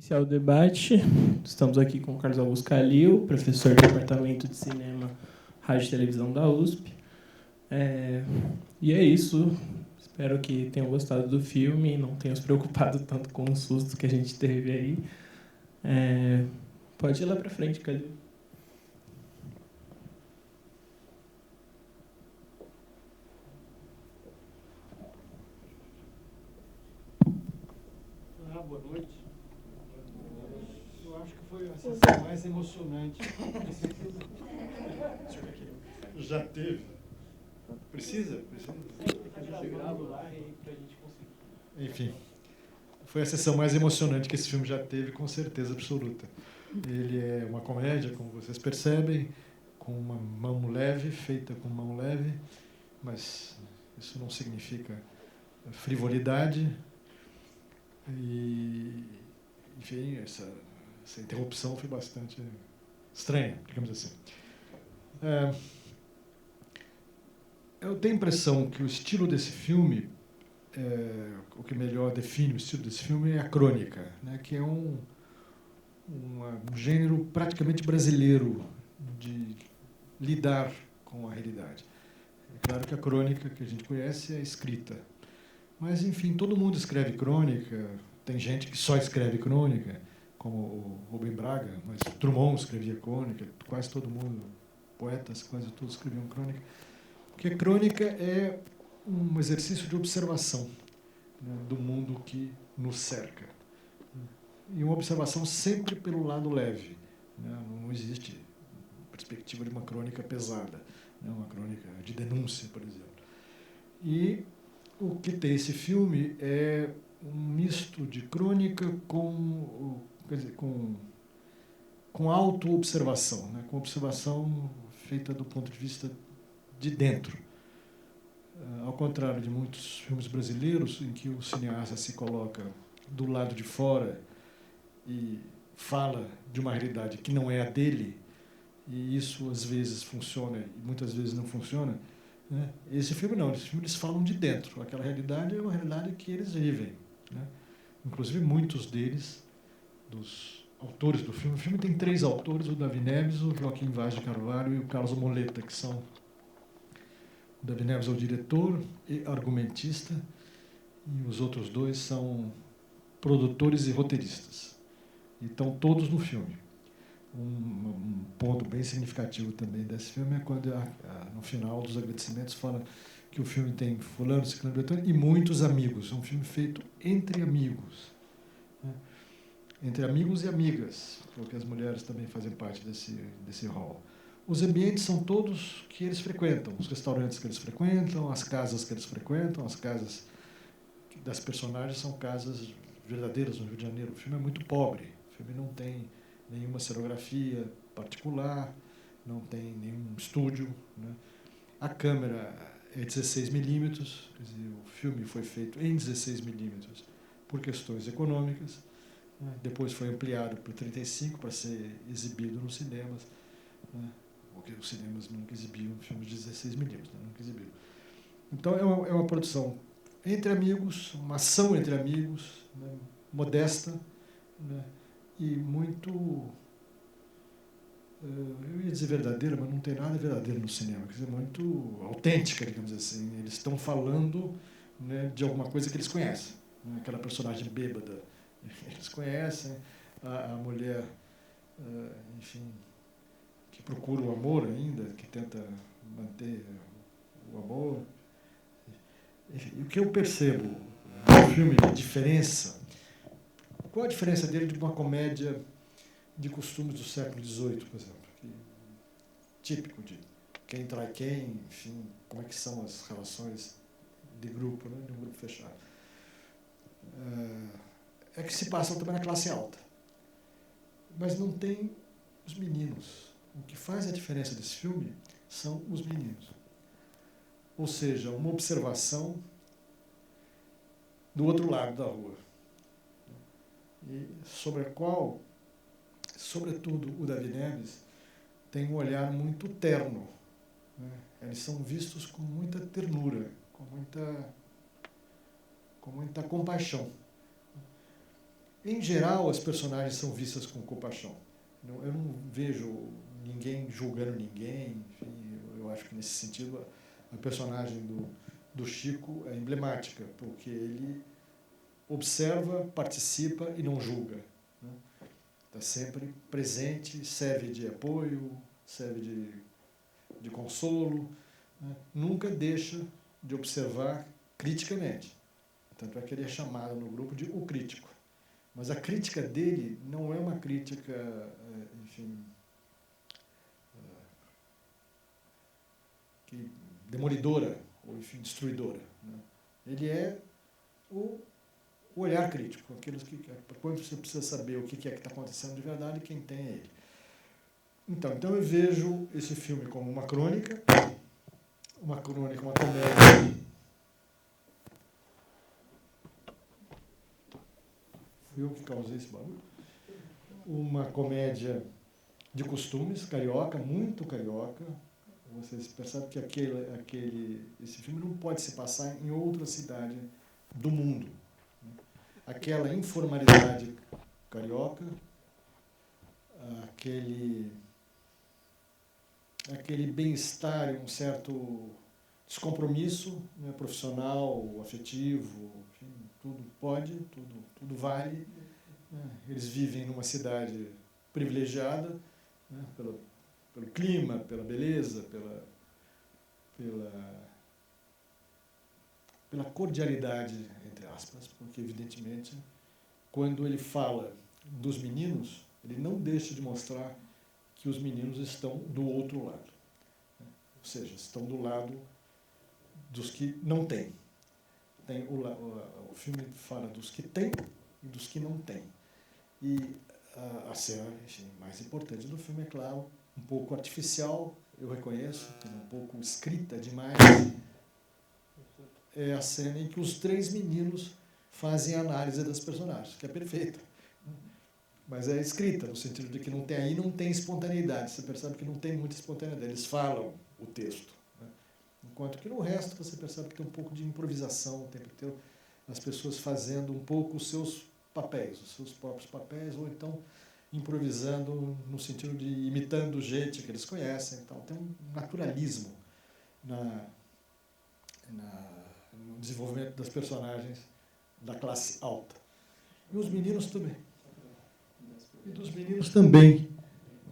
Iniciar o debate, estamos aqui com o Carlos Augusto Calil, professor do Departamento de Cinema, Rádio e Televisão da USP. E é isso, espero que tenham gostado do filme e não tenham se preocupado tanto com o susto que a gente teve aí. Pode ir lá para frente, Calil. Boa noite. Eu acho que foi a sessão mais emocionante. Já teve. Precisa? Enfim, foi a sessão mais emocionante que esse filme já teve, com certeza absoluta. Ele é uma comédia, como vocês percebem, com uma mão leve, feita com mão leve, mas isso não significa frivolidade. E, enfim, essa interrupção foi bastante estranha, digamos assim. Eu tenho a impressão que o estilo desse filme, o que melhor define o estilo desse filme é a crônica, né, que é um gênero praticamente brasileiro de lidar com a realidade. É claro que a crônica que a gente conhece é escrita. Mas, enfim, todo mundo escreve crônica. Tem gente que só escreve crônica, como o Rubem Braga, mas Drummond escrevia crônica, quase todo mundo, poetas quase todos escreviam crônica. Porque a crônica é um exercício de observação, né, do mundo que nos cerca. E uma observação sempre pelo lado leve. Né? Não existe perspectiva de uma crônica pesada, né? Uma crônica de denúncia, por exemplo. E o que tem esse filme é um misto de crônica com auto-observação, né? Com observação feita do ponto de vista de dentro. Ao contrário de muitos filmes brasileiros, em que o cineasta se coloca do lado de fora e fala de uma realidade que não é a dele, e isso às vezes funciona e muitas vezes não funciona, né? Esse filme não, esse filme eles falam de dentro. Aquela realidade é uma realidade que eles vivem, né? Inclusive muitos deles, dos autores do filme. O filme tem 3 autores, o Davi Neves, o Joaquim Vaz de Carvalho e o Carlos Moleta, que são... O Davi Neves é o diretor e argumentista, e os outros 2 são produtores e roteiristas. E estão todos no filme. Um ponto bem significativo também desse filme é quando, no final dos agradecimentos, fala que o filme tem fulano, ciclano, beltrano e muitos amigos. É um filme feito entre amigos, né? Entre amigos e amigas, porque as mulheres também fazem parte desse hall. Os ambientes são todos que eles frequentam, os restaurantes que eles frequentam, as casas que eles frequentam, as casas das personagens são casas verdadeiras no Rio de Janeiro. O filme é muito pobre, o filme não tem nenhuma cenografia particular, não tem nenhum estúdio, né? A câmera é 16 milímetros, quer dizer, o filme foi feito em 16 milímetros por questões econômicas, né? Depois foi ampliado para 35 para ser exibido nos cinemas, né? Porque os cinemas nunca exibiam filmes de 16 milímetros, né? Nunca exibiram. Então é uma produção entre amigos, uma ação entre amigos, né? Modesta, né? E muito, eu ia dizer verdadeira, mas não tem nada verdadeiro no cinema, quer dizer, muito autêntica, digamos assim. Eles estão falando, né, de alguma coisa que eles conhecem, né? Aquela personagem bêbada, eles conhecem, a mulher, enfim, que procura o amor ainda, que tenta manter o amor. E o que eu percebo no filme de diferença, qual a diferença dele de uma comédia de costumes do século XVIII, por exemplo, típico de quem trai quem, enfim, como é que são as relações de grupo, né, de um grupo fechado. É que se passa também na classe alta, mas não tem os meninos. O que faz a diferença desse filme são os meninos. Ou seja, uma observação do outro lado da rua, e sobre a qual, sobretudo o Davi Neves, tem um olhar muito terno, né? Eles são vistos com muita ternura, com muita compaixão. Em geral, as personagens são vistas com compaixão. Eu não vejo ninguém julgando ninguém. Enfim, eu acho que, nesse sentido, a personagem do Chico é emblemática, porque ele observa, participa e não julga. Está sempre presente, serve de apoio, serve de consolo, né? Nunca deixa de observar criticamente. Tanto é que ele é chamado no grupo de o crítico. Mas a crítica dele não é uma crítica, enfim, demolidora ou, enfim, destruidora, né? Ele é o olhar crítico, aqueles que, quando você precisa saber o que é que está acontecendo de verdade, quem tem é ele. Então eu vejo esse filme como uma crônica, uma comédia. Fui eu que causei esse barulho. Uma comédia de costumes, carioca, muito carioca. Vocês percebem que esse filme não pode se passar em outra cidade do mundo. Aquela informalidade carioca, aquele bem-estar e um certo descompromisso, né, profissional, afetivo, enfim, tudo pode, tudo vale. Né? Eles vivem numa cidade privilegiada, né, pelo clima, pela beleza, pela cordialidade, entre aspas, porque, evidentemente, quando ele fala dos meninos, ele não deixa de mostrar que os meninos estão do outro lado. Ou seja, estão do lado dos que não têm. O filme fala dos que têm e dos que não têm. E a cena, enfim, mais importante do filme, é claro, um pouco artificial, eu reconheço, um pouco escrita demais, é a cena em que os 3 meninos fazem a análise das personagens, que é perfeita. Mas é escrita, no sentido de que não tem espontaneidade. Você percebe que não tem muita espontaneidade. Eles falam o texto. Né? Enquanto que no resto você percebe que tem um pouco de improvisação o tempo inteiro, as pessoas fazendo um pouco os seus papéis, os seus próprios papéis, ou então improvisando no sentido de imitando gente que eles conhecem. Então, tem um naturalismo no desenvolvimento das personagens da classe alta. E os meninos também. E dos meninos também,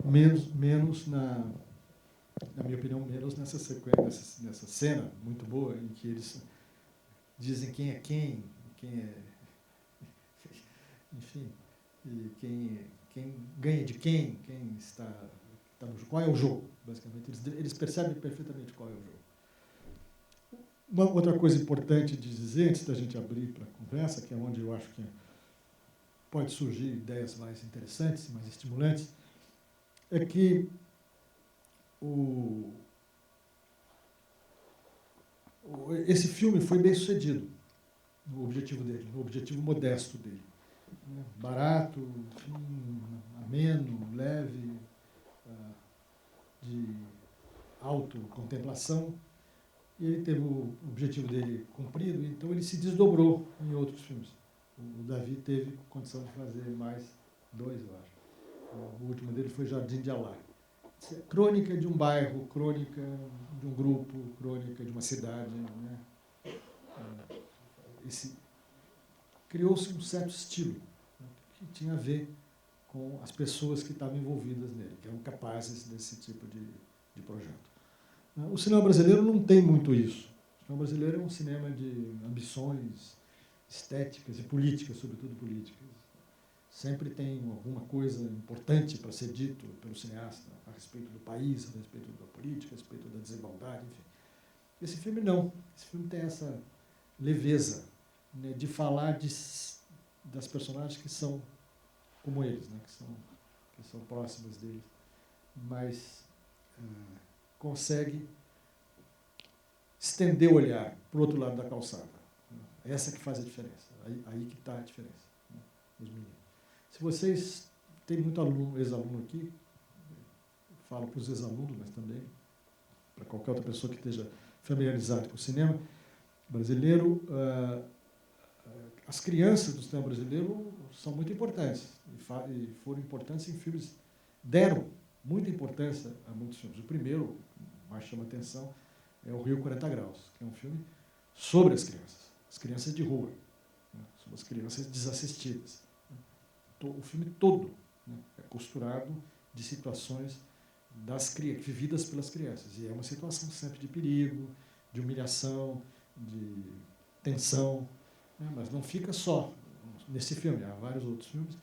menos na minha opinião, menos nessa sequência, nessa cena muito boa, em que eles dizem quem é, enfim, e quem ganha de quem está no jogo, qual é o jogo, basicamente. Eles percebem perfeitamente qual é o jogo. Uma outra coisa importante de dizer, antes da gente abrir para a conversa, que é onde eu acho que pode surgir ideias mais interessantes, mais estimulantes, é que esse filme foi bem sucedido no objetivo dele, no objetivo modesto dele. Barato, ameno, leve, de autocontemplação. E ele teve o objetivo dele cumprido, então ele se desdobrou em outros filmes. O Davi teve condição de fazer mais 2, eu acho. O último dele foi Jardim de Alá. Crônica de um bairro, crônica de um grupo, crônica de uma cidade. Né? Criou-se um certo estilo, né, que tinha a ver com as pessoas que estavam envolvidas nele, que eram capazes desse tipo de projeto. O cinema brasileiro não tem muito isso. O cinema brasileiro é um cinema de ambições estéticas e políticas, sobretudo políticas. Sempre tem alguma coisa importante para ser dito pelo cineasta a respeito do país, a respeito da política, a respeito da desigualdade, enfim. Esse filme não. Esse filme tem essa leveza, né, de falar das personagens que são como eles, né, que são próximas deles, mas consegue estender o olhar para o outro lado da calçada. Essa que faz a diferença. Aí que está a diferença, né, os meninos. Se vocês têm muito ex-aluno aqui, falo para os ex-alunos, mas também para qualquer outra pessoa que esteja familiarizada com o cinema brasileiro, as crianças do cinema brasileiro são muito importantes, e foram importantes em filmes, deram muita importância a muitos filmes. O primeiro, mais chama atenção, é O Rio 40 Graus, que é um filme sobre as crianças de rua, né, sobre as crianças desassistidas. O filme todo, né, é costurado de situações vividas pelas crianças. E é uma situação sempre de perigo, de humilhação, de tensão, né, mas não fica só nesse filme. Há vários outros filmes.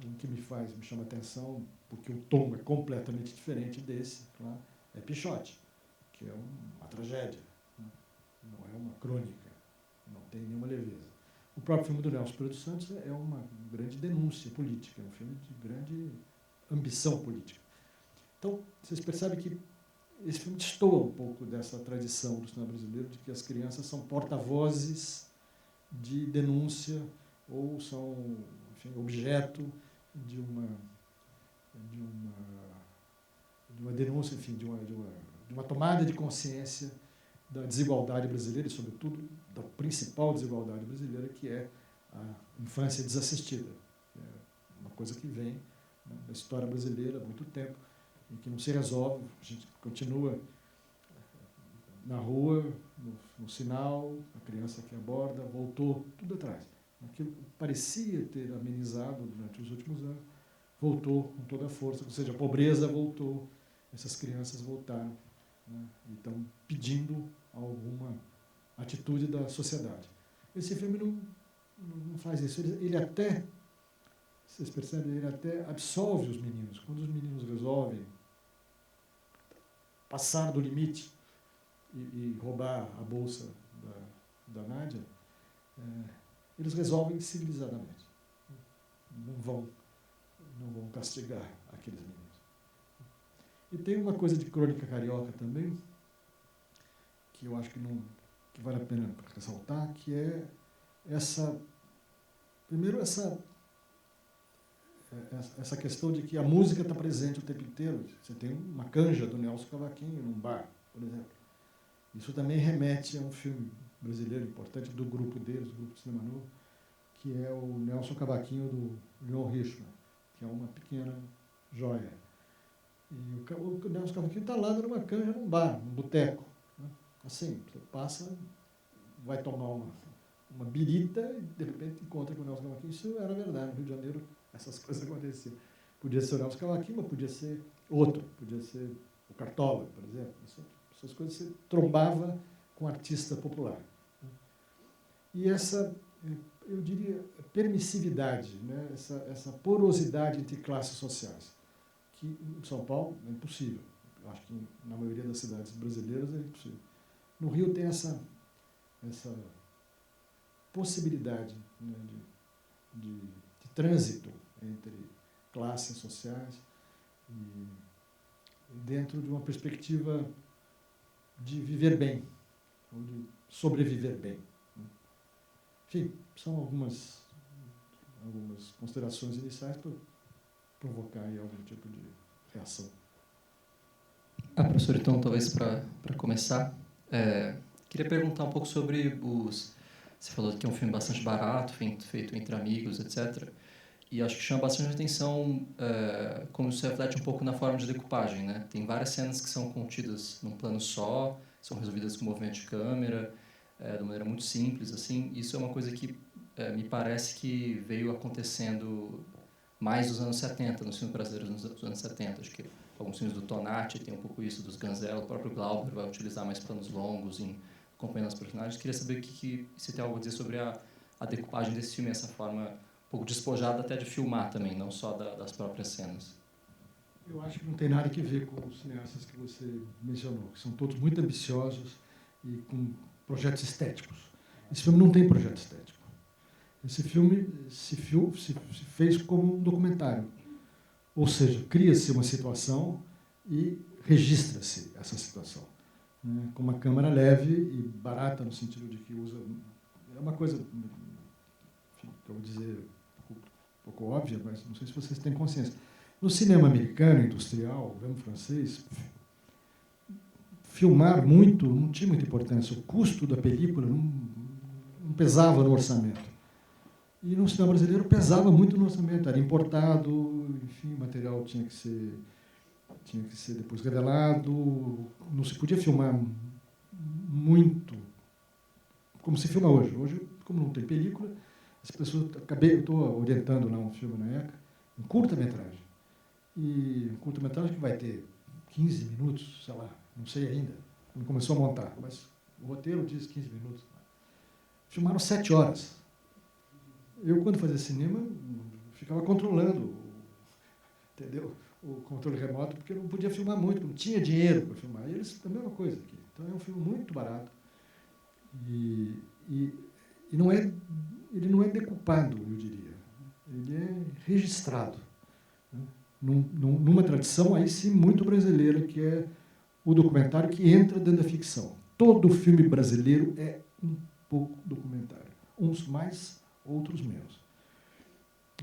Um que me chama atenção, porque o tom é completamente diferente desse, claro, é Pichote, que é uma tragédia, né, não é uma crônica, não tem nenhuma leveza. O próprio filme do Nelson Pereira dos Santos é uma grande denúncia política, é um filme de grande ambição política. Então, vocês percebem que esse filme destoa um pouco dessa tradição do cinema brasileiro de que as crianças são porta-vozes de denúncia ou são, enfim, objeto de uma denúncia, enfim, de uma tomada de consciência da desigualdade brasileira e, sobretudo, da principal desigualdade brasileira, que é a infância desassistida. É uma coisa que vem, né, da história brasileira há muito tempo e que não se resolve. A gente continua na rua, no sinal, a criança que aborda, voltou, tudo atrás. Aquilo que parecia ter amenizado durante os últimos anos, voltou com toda a força, ou seja, a pobreza voltou, essas crianças voltaram, né, e estão pedindo alguma atitude da sociedade. Esse filme não faz isso. Ele até, vocês percebem, ele até absolve os meninos. Quando os meninos resolvem passar do limite e roubar a bolsa da Nádia, eles resolvem civilizadamente. Não vão castigar aqueles meninos. E tem uma coisa de crônica carioca também, que eu acho que vale a pena ressaltar, que é primeiro essa questão de que a música está presente o tempo inteiro. Você tem uma canja do Nelson Cavaquinho num bar, por exemplo. Isso também remete a um filme brasileiro importante do grupo deles, do grupo de cinema novo, que é o Nelson Cavaquinho do Leon Richman, que é uma pequena joia. E o Nelson Cavaquinho está lá numa canja num bar, num boteco. Né? Assim, você passa, vai tomar uma birita e, de repente, encontra com o Nelson Cavaquinho. Isso era verdade. No Rio de Janeiro, essas coisas aconteciam. Podia ser o Nelson Cavaquinho, mas podia ser outro. Podia ser o Cartola, por exemplo. Essas coisas você trombava com artista popular. E essa, eu diria, permissividade, né? essa porosidade entre classes sociais, que em São Paulo é impossível. Eu acho que na maioria das cidades brasileiras é impossível. No Rio tem essa possibilidade, né, de trânsito entre classes sociais e dentro de uma perspectiva de viver bem, ou de sobreviver bem. Né? Enfim, são algumas considerações iniciais para provocar aí algum tipo de reação. Professor, então, talvez para começar, queria perguntar um pouco sobre você falou que é um filme bastante barato, feito entre amigos, etc. E acho que chama bastante atenção como isso reflete um pouco na forma de decupagem, né? Tem várias cenas que são contidas num plano só, são resolvidas com movimento de câmera, de maneira muito simples, assim. Isso é uma coisa que me parece que veio acontecendo mais dos anos 70, nos filmes brasileiros dos anos 70. Acho que alguns filmes do Tonati tem um pouco isso, dos Ganzella, o próprio Glauber vai utilizar mais planos longos acompanhando os personagens. Queria saber se tem algo a dizer sobre a decupagem desse filme, essa forma um pouco despojada até de filmar também, não só das próprias cenas. Eu acho que não tem nada a ver com os cineastas que você mencionou, que são todos muito ambiciosos e com projetos estéticos. Esse filme não tem projeto estético. Esse filme se fez como um documentário. Ou seja, cria-se uma situação e registra-se essa situação. Né, com uma câmera leve e barata, no sentido de que usa... É uma coisa, enfim, que eu vou dizer um pouco óbvia, mas não sei se vocês têm consciência. No cinema americano, industrial, mesmo francês, filmar muito não tinha muita importância. O custo da película não pesava no orçamento. E no cinema brasileiro pesava muito no orçamento, era importado, enfim, o material tinha que ser depois revelado, não se podia filmar muito como se filma hoje. Hoje, como não tem película, as pessoas... eu estou orientando lá um filme na ECA, um curta-metragem. E um curta-metragem que vai ter 15 minutos, sei lá, não sei ainda, não começou a montar, mas o roteiro diz 15 minutos. Filmaram 7 horas. Eu, quando fazia cinema, ficava controlando, entendeu? O controle remoto, porque eu não podia filmar muito, não tinha dinheiro para filmar. E eles, a mesma coisa aqui. Então, é um filme muito barato. E não é, ele não é decupado, eu diria. Ele é registrado, né? Numa tradição, aí sim, muito brasileira, que é o documentário que entra dentro da ficção. Todo filme brasileiro é um pouco documentário. Uns mais, outros menos.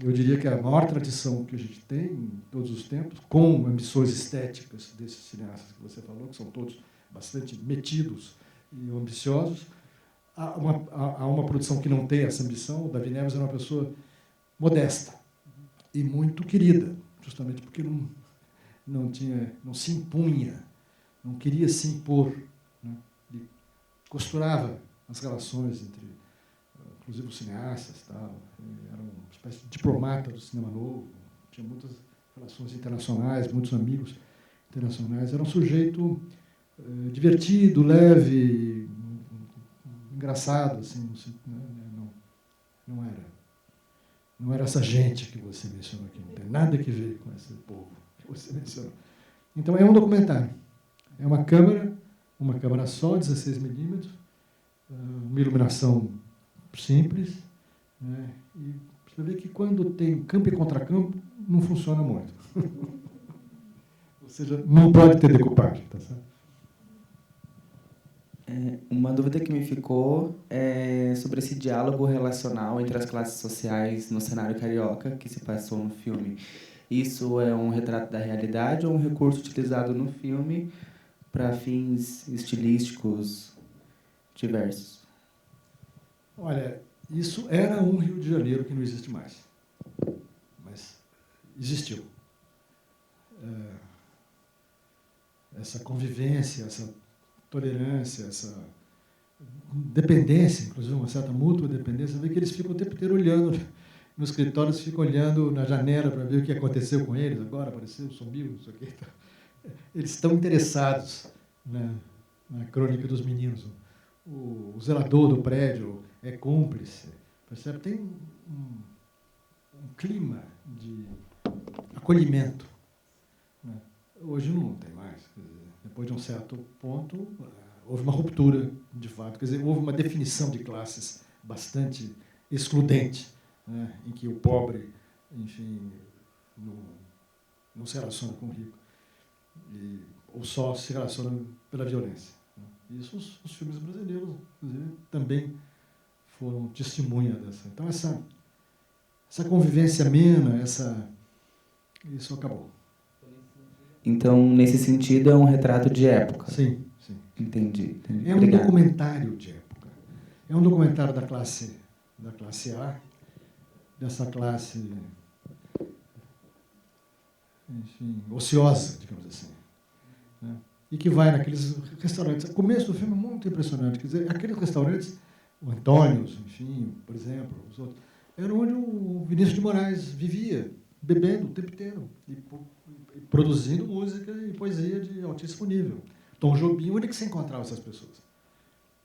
Eu diria que a maior tradição que a gente tem em todos os tempos, com ambições estéticas desses cineastas que você falou, que são todos bastante metidos e ambiciosos, há uma produção que não tem essa ambição. O Davi Neves era uma pessoa modesta e muito querida, justamente porque não se impunha, não queria se impor, né? Ele costurava as relações entre, inclusive, os cineastas, tal. Era uma espécie de diplomata do cinema novo, tinha muitas relações internacionais, muitos amigos internacionais. Era um sujeito divertido, leve, engraçado, assim, não era essa gente que você mencionou aqui, não tem nada a ver com esse povo que você mencionou. Então, é um documentário. É uma câmera só, 16mm, uma iluminação simples, né? E você vê que quando tem campo e contracampo, não funciona muito. Ou seja, não pode ter decupagem, tá certo? Uma dúvida que me ficou é sobre esse diálogo relacional entre as classes sociais no cenário carioca que se passou no filme. Isso é um retrato da realidade ou um recurso utilizado no filme para fins estilísticos diversos? Olha, isso era um Rio de Janeiro que não existe mais, mas existiu. Essa convivência, essa tolerância, essa dependência, inclusive uma certa mútua dependência, vê que eles ficam o tempo inteiro olhando nos escritórios, ficam olhando na janela para ver o que aconteceu com eles, agora apareceu, sumiu, não sei o quê. Eles estão interessados na crônica dos meninos. O zelador do prédio é cúmplice, percebe? Tem um clima de acolhimento, né? Hoje não tem mais. Quer dizer, depois de um certo ponto, houve uma ruptura, de fato. Quer dizer, houve uma definição de classes bastante excludente, né? Em que o pobre, enfim, não se relaciona com o rico, ou só se relaciona pela violência. Isso os filmes brasileiros, inclusive, também foram testemunha dessa. Então, essa convivência amena, isso acabou. Então, nesse sentido, é um retrato de época. Sim, sim. Entendi. É um documentário de época. É um documentário da classe A, dessa classe, enfim, ociosa, digamos assim, né? E que vai naqueles restaurantes. O começo do filme é muito impressionante. Quer dizer, aqueles restaurantes, o Antônios, enfim, por exemplo, os outros, eram onde o Vinícius de Moraes vivia, bebendo o tempo inteiro, e produzindo música e poesia de altíssimo nível. Tom Jobim, onde é que se encontrava essas pessoas?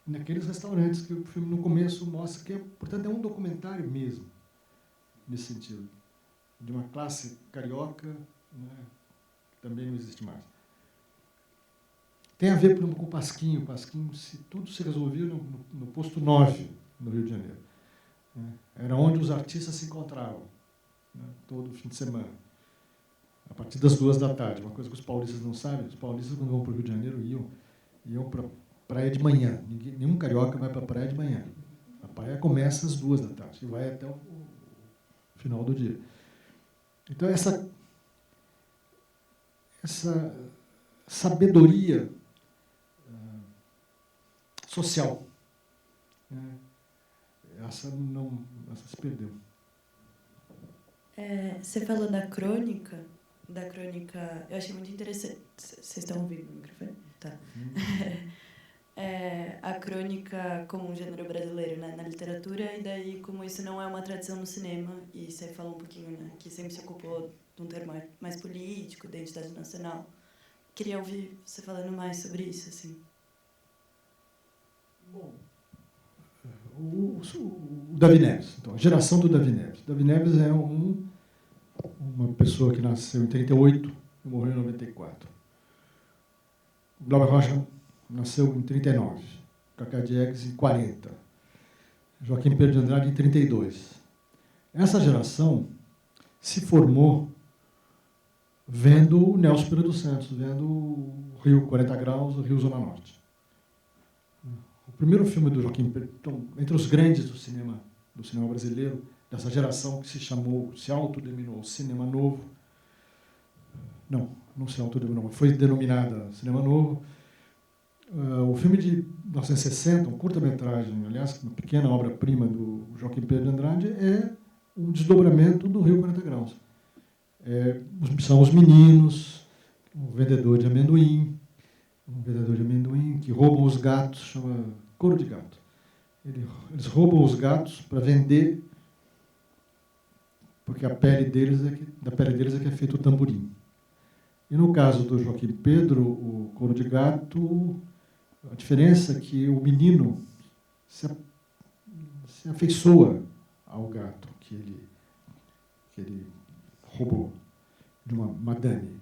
Naqueles restaurantes que o filme, no começo, mostra que, portanto, é um documentário mesmo, nesse sentido, de uma classe carioca, né, que também não existe mais. Tem a ver, por exemplo, com o Pasquinho. O Pasquinho, tudo se resolvia no posto 9, no Rio de Janeiro, né? Era onde os artistas se encontravam, né, todo fim de semana, a partir das 14h. Uma coisa que os paulistas não sabem: os paulistas, quando vão para o Rio de Janeiro, iam para a praia de manhã. Nenhum carioca vai para a praia de manhã. A praia começa às 14h e vai até o final do dia. Então, essa sabedoria social, né, essa se perdeu. Você falou da crônica, eu achei muito interessante. Vocês estão ouvindo o microfone? Tá. A crônica como um gênero brasileiro, né, na literatura, e daí como isso não é uma tradição no cinema, e você falou um pouquinho, né, que sempre se ocupou de um termo mais político, da identidade nacional. Queria ouvir você falando mais sobre isso, assim. Bom, o Davi Neves, então, a geração do Davi Neves. Davi Neves é uma pessoa que nasceu em 38 e morreu em 94. O Glauber Rocha nasceu em 39, Cacá Diegues em 40, Joaquim Pedro de Andrade em 32. Essa geração se formou vendo o Nelson Pereira dos Santos, vendo o Rio 40 Graus, o Rio Zona Norte. O primeiro filme do Joaquim Pedro, então, entre os grandes do cinema brasileiro, dessa geração que se autodenominou Cinema Novo. Não se autodenominou, foi denominada Cinema Novo. O filme de 1960, um curta-metragem, aliás, uma pequena obra-prima do Joaquim Pedro de Andrade, é um desdobramento do Rio 40 Graus. São os meninos, um vendedor de amendoim que roubam os gatos, chama couro de gato. Eles roubam os gatos para vender, porque da pele deles é que é feito o tamborim. E no caso do Joaquim Pedro, o couro de gato, a diferença é que o menino se afeiçoa ao gato que ele roubou de uma madame.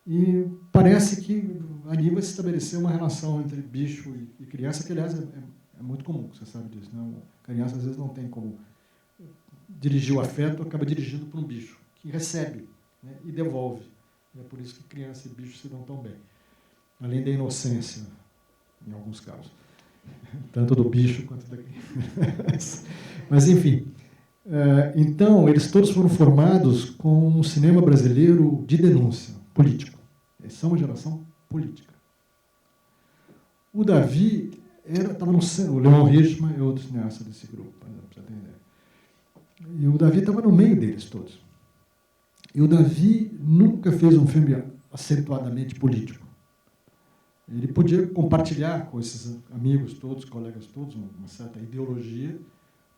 E parece que ali vai se estabelecer uma relação entre bicho e criança, que, aliás, é muito comum, você sabe disso. Né? A criança, às vezes, não tem como dirigir o afeto, acaba dirigindo para um bicho, que recebe, né, e devolve. E é por isso que criança e bicho se dão tão bem. Além da inocência, em alguns casos. Tanto do bicho quanto da criança. Mas, enfim. Então, eles todos foram formados com um cinema brasileiro de denúncia, político. Eles são uma geração política. O Davi estava no centro, o Leon Richman é outro cineasta desse grupo, para você ter ideia. E o Davi estava no meio deles todos. E o Davi nunca fez um filme acentuadamente político. Ele podia compartilhar com esses amigos todos, colegas todos, uma certa ideologia,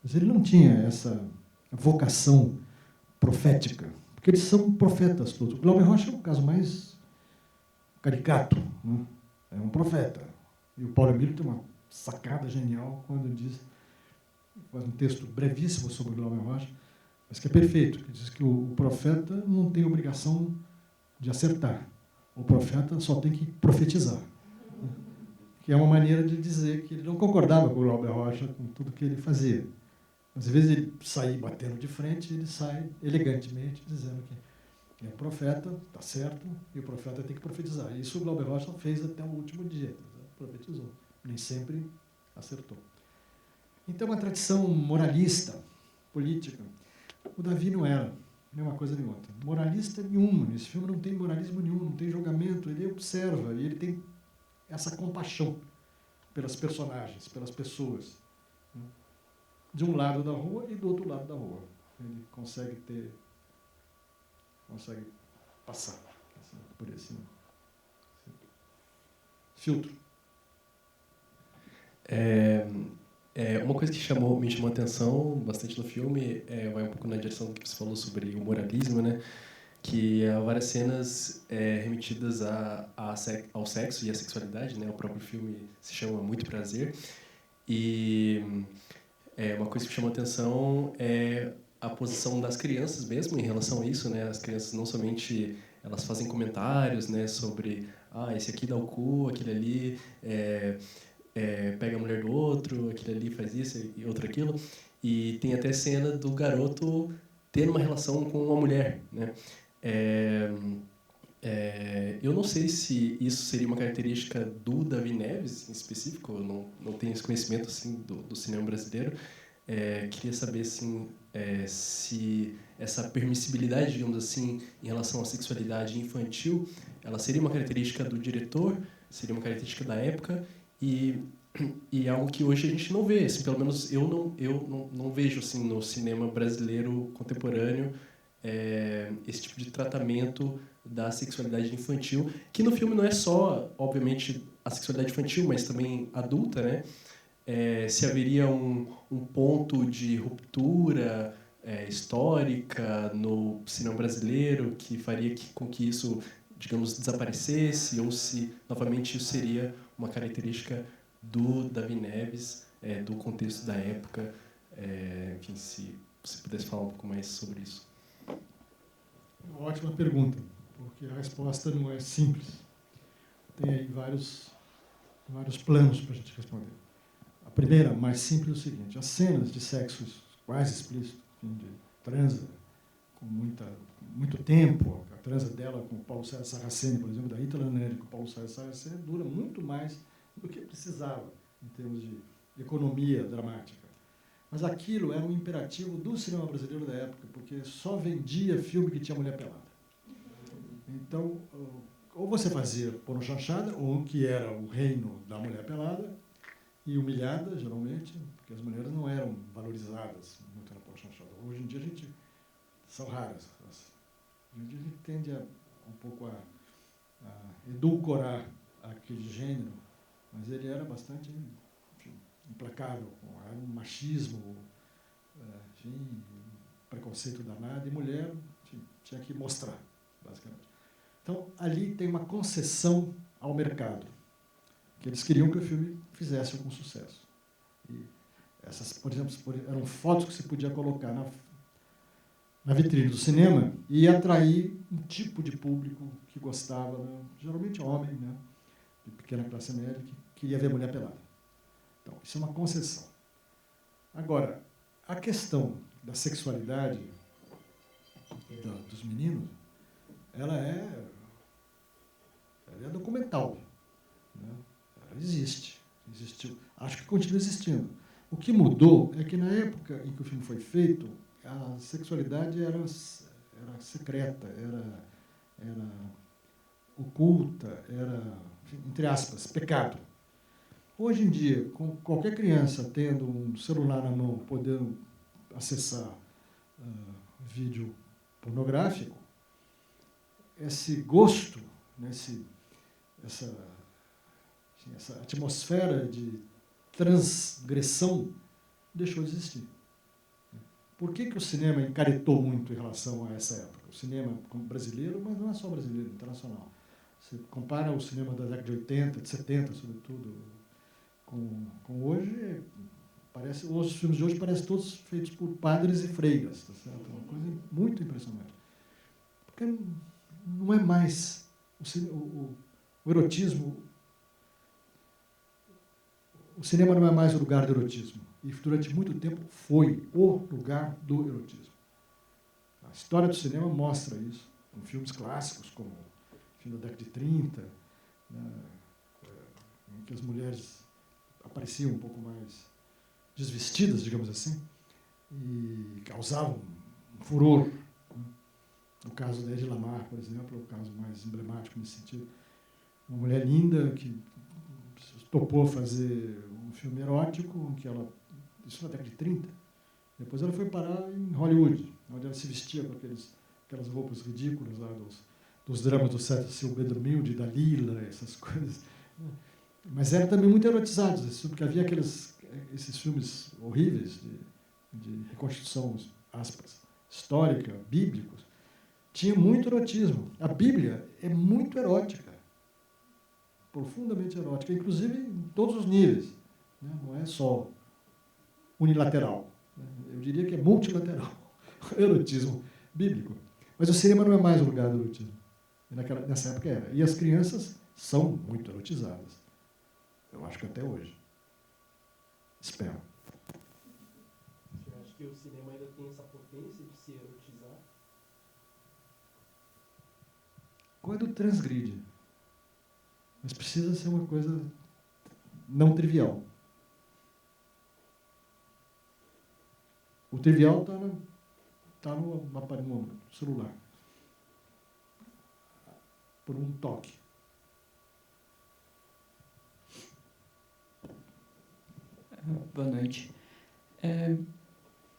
mas ele não tinha essa vocação profética, porque eles são profetas todos. O Glauber Rocha é o caso mais caricato, né? É um profeta. E o Paulo Emílio tem uma sacada genial quando diz, faz um texto brevíssimo sobre o Glauber Rocha, mas que é perfeito, que diz que o profeta não tem obrigação de acertar. O profeta só tem que profetizar. Que é uma maneira de dizer que ele não concordava com o Glauber Rocha, com tudo que ele fazia. Mas, às vezes, ele sair batendo de frente, ele sai elegantemente dizendo que é profeta, está certo, e o profeta tem que profetizar. Isso o Glauber Rocha fez até o último dia, profetizou. Nem sempre acertou. Então, é uma tradição moralista, política. O Davi não era nem uma coisa nem outra. Moralista nenhuma. Nesse filme não tem moralismo nenhum, não tem julgamento. Ele observa e ele tem essa compaixão pelas personagens, pelas pessoas. De um lado da rua e do outro lado da rua. Ele consegue passar por esse filtro. Uma coisa que me chamou a atenção bastante no filme vai um pouco na direção que você falou sobre o moralismo, né? Que há várias cenas remetidas ao sexo e à sexualidade, né? O próprio filme se chama Muito Prazer. E uma coisa que chamou a atenção é a posição das crianças mesmo em relação a isso, né? As crianças não somente elas fazem comentários, né, sobre esse aqui dá o cu, aquele ali pega a mulher do outro, aquele ali faz isso e outro aquilo. E tem até cena do garoto tendo uma relação com uma mulher, né? Eu não sei se isso seria uma característica do Davi Neves, em específico, eu não tenho esse conhecimento assim, do cinema brasileiro. Queria saber assim, se essa permissibilidade, digamos assim, em relação à sexualidade infantil, ela seria uma característica do diretor, seria uma característica da época, e E é algo que hoje a gente não vê, assim, pelo menos eu não vejo assim, no cinema brasileiro contemporâneo esse tipo de tratamento da sexualidade infantil, que no filme não é só, obviamente, a sexualidade infantil, mas também adulta, né? Se haveria um ponto de ruptura histórica no cinema brasileiro que faria com que isso, digamos, desaparecesse, ou se, novamente, isso seria uma característica do Davi Neves, do contexto da época. Enfim, se você pudesse falar um pouco mais sobre isso. Uma ótima pergunta, porque a resposta não é simples. Tem aí vários planos para a gente responder. A primeira, mais simples, é o seguinte: as cenas de sexo quase explícito, de transa, com muito tempo, a transa dela com o Paulo César Saraceni, por exemplo, da Rita Laneri com o Paulo César Saraceni, dura muito mais do que precisava, em termos de economia dramática. Mas aquilo era um imperativo do cinema brasileiro da época, porque só vendia filme que tinha mulher pelada. Então, ou você fazia porno chanchada, ou que era o reino da mulher pelada, e humilhada, geralmente, porque as mulheres não eram valorizadas muito na porno chanchada. Hoje em dia são raras. Hoje em dia a gente tende um pouco a edulcorar aquele gênero, mas ele era bastante, enfim, implacável, era um machismo, enfim, preconceito danado, e mulher, enfim, tinha que mostrar, basicamente. Então, ali tem uma concessão ao mercado, que eles queriam que o filme fizesse algum sucesso. E essas, por exemplo, eram fotos que você podia colocar na vitrine do cinema e atrair um tipo de público que gostava, né? Geralmente homem, né? De pequena classe média, que queria ver mulher pelada. Então, isso é uma concessão. Agora, a questão da sexualidade dos meninos, ela é documental, né? Ela existiu. Acho que continua existindo. O que mudou é que, na época em que o filme foi feito, a sexualidade era secreta, era oculta, era, entre aspas, pecado. Hoje em dia, com qualquer criança tendo um celular na mão, podendo acessar vídeo pornográfico, esse gosto, né, essa atmosfera de transgressão deixou de existir. Por que o cinema encaretou muito em relação a essa época? O cinema brasileiro, mas não é só brasileiro, internacional. Você compara o cinema da década de 80, de 70, sobretudo, com hoje, os filmes de hoje parecem todos feitos por padres e freiras, tá certo? É uma coisa muito impressionante. Porque não é mais o erotismo. O cinema não é mais o lugar do erotismo. E durante muito tempo foi o lugar do erotismo. A história do cinema mostra isso, com filmes clássicos, como o filme da década de 30, né, em que as mulheres apareciam um pouco mais desvestidas, digamos assim, e causavam um furor. Né? No caso da Hedy Lamarr, por exemplo, é o caso mais emblemático nesse sentido. Uma mulher linda que topou fazer um filme erótico, isso na década de 30. Depois ela foi parar em Hollywood, onde ela se vestia com aquelas roupas ridículas lá dos dramas do Cecil B. DeMille, da Lila, essas coisas. Mas eram também muito erotizados, porque havia esses filmes horríveis de reconstrução, aspas, histórica, bíblicos. Tinha muito erotismo. A Bíblia é muito erótica, profundamente erótica, inclusive em todos os níveis, né? Não é só unilateral. Eu diria que é multilateral, o erotismo bíblico. Mas o cinema não é mais o lugar do erotismo. Nessa época era. E as crianças são muito erotizadas. Eu acho que até hoje. Espero. Você acha que o cinema ainda tem essa potência de se erotizar? Quando transgride. Mas precisa ser uma coisa não trivial. O trivial está no celular. Por um toque. Boa noite.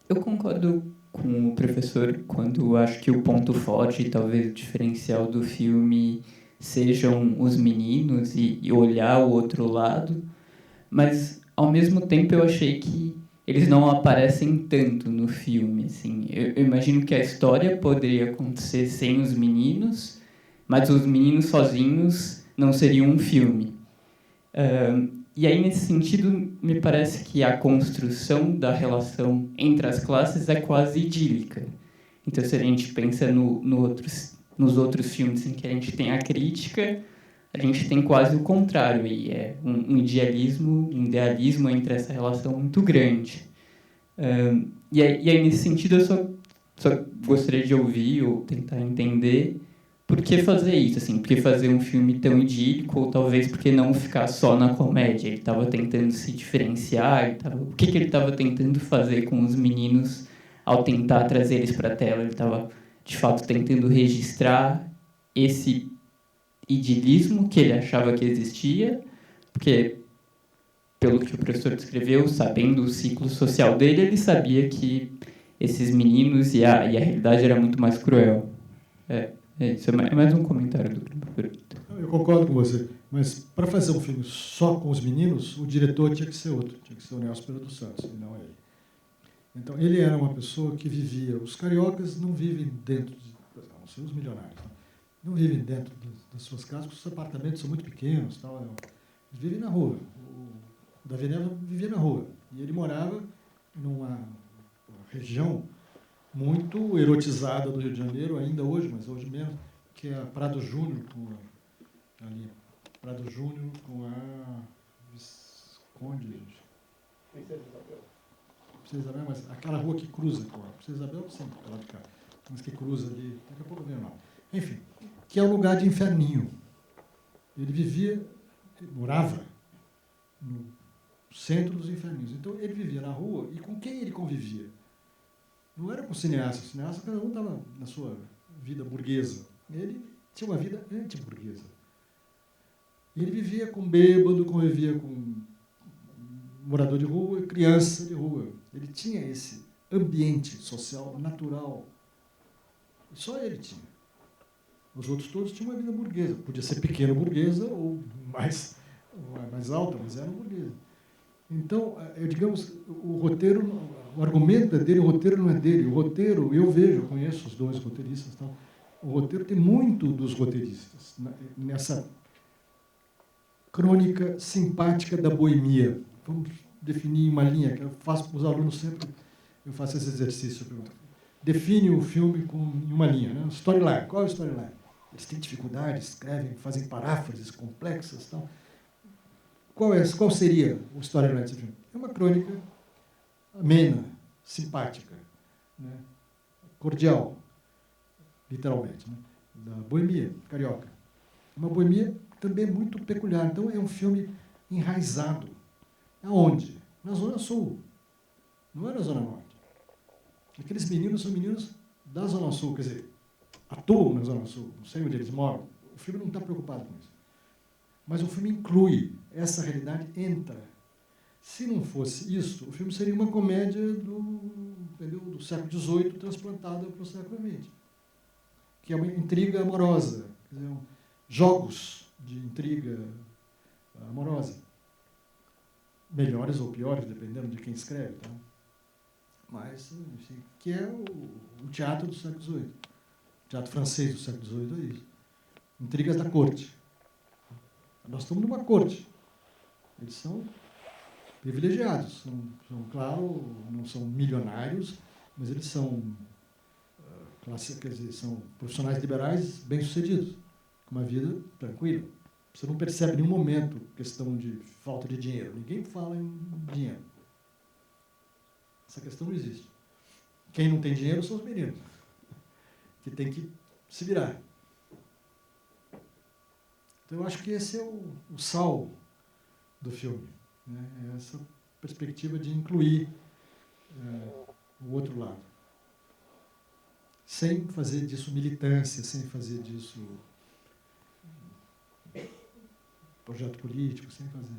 Eu concordo com o professor quando acho que o ponto forte e talvez o diferencial do filme sejam os meninos e olhar o outro lado, mas ao mesmo tempo eu achei que eles não aparecem tanto no filme. Assim. Eu imagino que a história poderia acontecer sem os meninos, mas os meninos sozinhos não seriam um filme. E aí, nesse sentido, me parece que a construção da relação entre as classes é quase idílica. Então, se a gente pensa nos outros filmes em que a gente tem a crítica, a gente tem quase o contrário, e é um idealismo entre essa relação muito grande. E aí, nesse sentido, eu só gostaria de ouvir ou tentar entender por que fazer isso, assim, por que fazer um filme tão idílico, ou talvez por que não ficar só na comédia. Ele estava tentando se diferenciar, o que ele estava tentando fazer com os meninos ao tentar trazer eles para a tela? Ele estava, de fato, tentando registrar esse idilismo que ele achava que existia, porque, pelo que o professor descreveu, sabendo o ciclo social dele, ele sabia que esses meninos e a realidade era muito mais cruel. Isso é mais um comentário do professor. Eu concordo com você, mas para fazer um filme só com os meninos, o diretor tinha que ser outro, tinha que ser o Nelson Pereira dos Santos, e não ele. Então, ele era uma pessoa que vivia... Os cariocas não vivem dentro, não sei, os milionários, não vivem dentro das suas casas, porque os apartamentos são muito pequenos, tal, eles vivem na rua. O Davi Neves vivia na rua, e ele morava numa região muito erotizada do Rio de Janeiro, ainda hoje, mas hoje menos, que é a Prado Júnior, Prado Júnior com a Visconde. Princesa Isabel, mas aquela rua que cruza com a Princesa Isabel, sim, lá de cá, mas que cruza ali, daqui a pouco vem lá. Enfim, que é um lugar de inferninho. Ele morava no centro dos inferninhos. Então, ele vivia na rua, e com quem ele convivia? Não era com cineasta. O cineasta, cada um estava na sua vida burguesa. Ele tinha uma vida anti-burguesa. Ele vivia com bêbado, convivia com morador de rua, criança de rua. Ele tinha esse ambiente social natural. Só ele tinha. Os outros todos tinham uma vida burguesa. Podia ser pequena burguesa ou mais alta, mas era burguesa. Então, digamos, o roteiro, o argumento é dele, o roteiro não é dele. O roteiro, eu conheço os dois roteiristas. Tal. O roteiro tem muito dos roteiristas nessa crônica simpática da boemia. Vamos definir uma linha, que eu faço para os alunos sempre, eu faço esse exercício. Define o filme em uma linha. Né? Storyline. Qual é o storyline? Eles têm dificuldades, escrevem, fazem paráfrases complexas. Tal. Qual seria o storyline desse filme? É uma crônica amena, simpática, né? Cordial, literalmente, né? Da boemia carioca. Uma boemia também muito peculiar. Então, é um filme enraizado. Aonde? Na Zona Sul. Não é na Zona Norte. Aqueles meninos são meninos da Zona Sul, quer dizer, atuam na Zona Sul, não sei onde eles moram. O filme não está preocupado com isso. Mas o filme inclui, essa realidade entra. Se não fosse isso, o filme seria uma comédia do século XVIII transplantada para o século XX, que é uma intriga amorosa, quer dizer, jogos de intriga amorosa, melhores ou piores, dependendo de quem escreve, tá? Mas, enfim, que é o teatro do século XVIII, o teatro francês do século XVIII é isso, intrigas da corte. Nós estamos numa corte. Eles são privilegiados. Claro, não são milionários, mas eles são, quer dizer, são profissionais liberais bem-sucedidos, com uma vida tranquila. Você não percebe em nenhum momento questão de falta de dinheiro. Ninguém fala em dinheiro. Essa questão não existe. Quem não tem dinheiro são os meninos, que tem que se virar. Então, eu acho que esse é o sal do filme, né? É essa perspectiva de incluir o outro lado. Sem fazer disso militância, sem fazer disso projeto político, sem fazer...